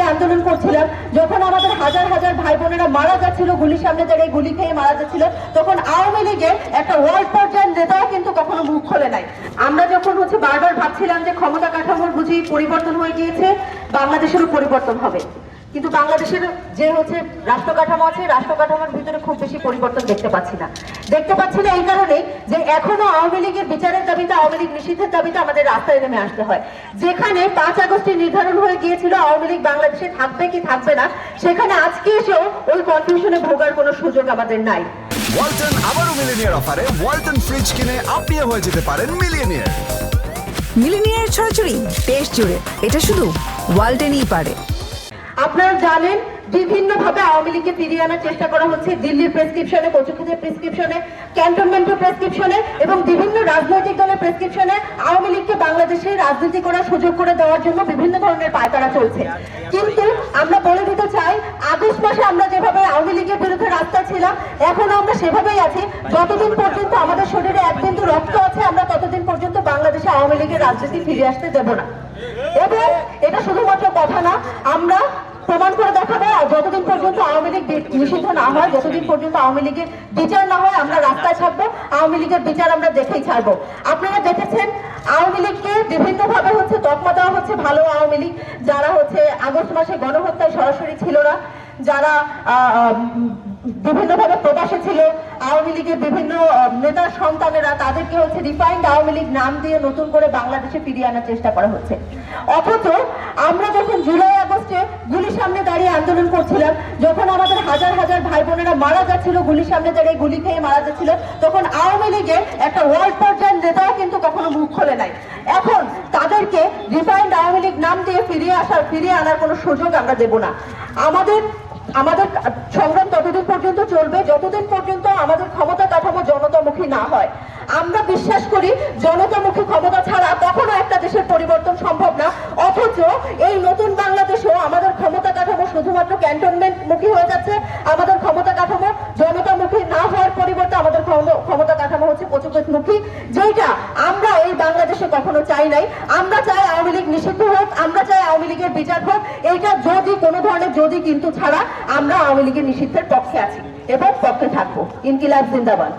দাঁড়িয়ে আন্দোলন করছিলাম, যখন আমাদের হাজার হাজার ভাই বোনেরা মারা যাচ্ছিল, গুলির সামনে দাঁড়িয়ে গুলি খেয়ে মারা যাচ্ছিল, তখন আওয়ামী লীগের একটা ওয়ার্ল্ড পর্যায়ের নেতাও কিন্তু কখনো মুখ খোলে নাই। আমরা যখন বারবার ভাবছিলাম যে ক্ষমতা কাঠামোর বুঝি পরিবর্তন হয়ে গিয়েছে, বাংলাদেশেরও পরিবর্তন হবে, কিন্তু বাংলাদেশের যে রাষ্ট্র কাঠামো আছে, রাষ্ট্র কাঠামোর ভিতরে খুব বেশি পরিবর্তন দেখতে পাচ্ছি না এই কারণেই যে এখনো আওয়ামী লীগের বিচারের দাবিতে, আওয়ামী লীগ নিষিদ্ধের দাবিতে আমাদের রাস্তায় নেমে আসতে হয়। যেখানে 5 আগস্টে নির্ধারণ হয়ে গিয়েছিল আওয়ামী লীগ বাংলাদেশে থাকবে কি থাকবে না, সেখানে আজকে এসেও ওই কনফিউশনে ভোগার কোনো সুযোগ আমাদের নাই। ওয়ালটন আবারও মিলিনিয়ার অফারে ওয়ালটন ফ্রিজ কিনে আপনিও হয়ে যেতে পারেন মিলিয়নিয়ার। মিলিনিয়ার ছড়াছড়ি দেশ জুড়ে, এটা শুধু ওয়ালটনই পারে। আপনারা জানেন বিভিন্নভাবে আওয়ামী লীগকে ফিরিয়ে আনার চেষ্টা করা হচ্ছে, দিল্লির প্রেসক্রিপশনে, কচুক্ষেতের প্রেসক্রিপশনে, ক্যান্টনমেন্টের প্রেসক্রিপশনে এবং বিভিন্ন রাজনৈতিক দলের প্রেসক্রিপশনে আওয়ামী লীগকে বাংলাদেশে রাজনীতি করার সুযোগ করে দেওয়ার জন্য বিভিন্ন ধরনের পায়তারা চলছে। কিন্তু আমরা বলে দিতে চাই, আগস্ট মাসে আমরা যেভাবে আওয়ামী লীগের বিরুদ্ধে রাস্তায় ছিলাম, এখনো আমরা সেভাবেই আছি। যতদিন পর্যন্ত আমাদের শরীরে এক বিন্দু রক্ত আছে, আমরা ততদিন পর্যন্ত বাংলাদেশে আওয়ামী লীগের রাজনীতি ফিরে আসতে দেব না। এবং এটা শুধুমাত্র কথা না, আমরা প্রমাণ করে দেখাবো। যতদিন পর্যন্ত আওয়ামী লীগ নিষিদ্ধ না হয়, যতদিন পর্যন্ত আওয়ামী লীগের বিচার না হয়, আমরা রাস্তায় ছাড়বো। আওয়ামী লীগের বিচার আমরা দেখেই ছাড়বো। আপনারা দেখেছেন আওয়ামী লীগকে বিভিন্ন ভাবে তকমা দেওয়া হচ্ছে, ভালো আওয়ামী লীগ যারা আগস্ট মাসে গণহত্যায় সরাসরি ছিল না, যারা বিভিন্নভাবে প্রবাসে ছিল, আওয়ামী লীগের বিভিন্ন নেতার সন্তানেরা, তাদেরকে রিফাইন্ড আওয়ামী লীগ নাম দিয়ে নতুন করে বাংলাদেশে ফিরিয়ে আনার চেষ্টা করা হচ্ছে। অথচ আমরা যখন জুলাই আগস্টে গুলির সামনে দাঁড়িয়ে আন্দোলন করছিলাম, যখন আমাদের হাজার হাজার ভাই বোনেরা মারা যাচ্ছিল, গুলির সামনে দাঁড়িয়ে গুলি খেয়ে মারা যাচ্ছিল, তখন আওয়ামী লীগের একটা ওয়ার্ল্ড পর্যায়ের নেতাও কিন্তু কখনো মুখ খোলে নাই। এখন তাদেরকে রিফাইন্ড আওয়ামী লীগ নাম দিয়ে ফিরিয়ে আনার কোনো সুযোগ আমরা দেব না। আমাদের সংগ্রাম ততদিন পর্যন্ত চলবে যতদিন পর্যন্ত আমাদের ক্ষমতা কাঠামো জনতামুখী না হয়। আমরা বিশ্বাস করি জনতামুখী ক্ষমতা ছাড়া কখনো একটা দেশের পরিবর্তন সম্ভব না। অথচ এই নতুন বাংলাদেশেও আমাদের ক্ষমতা কাঠামো শুধুমাত্র ক্যান্টনমেন্ট মুখী হয়ে যাচ্ছে। আমাদের ক্ষমতা কাঠামো জনতামুখী না হওয়ার পরিবর্তে আমাদের ক্ষমতা কাঠামো পচুপেটমুখী, যেটা আমরা এই বাংলাদেশে কখনো চাই নাই। আমরা চাই আওয়ামী লীগ নিষিদ্ধ হোক, আমরা চাই আওয়ামী লীগের বিচার হোক। এইটা যদি কোনো ধরনের যদি কিন্তু ছাড়া আমরা আওয়ামী লীগের নিষিদ্ধের পক্ষে আছি এবং পক্ষে থাকবো। ইনকিলাব জিন্দাবাদ।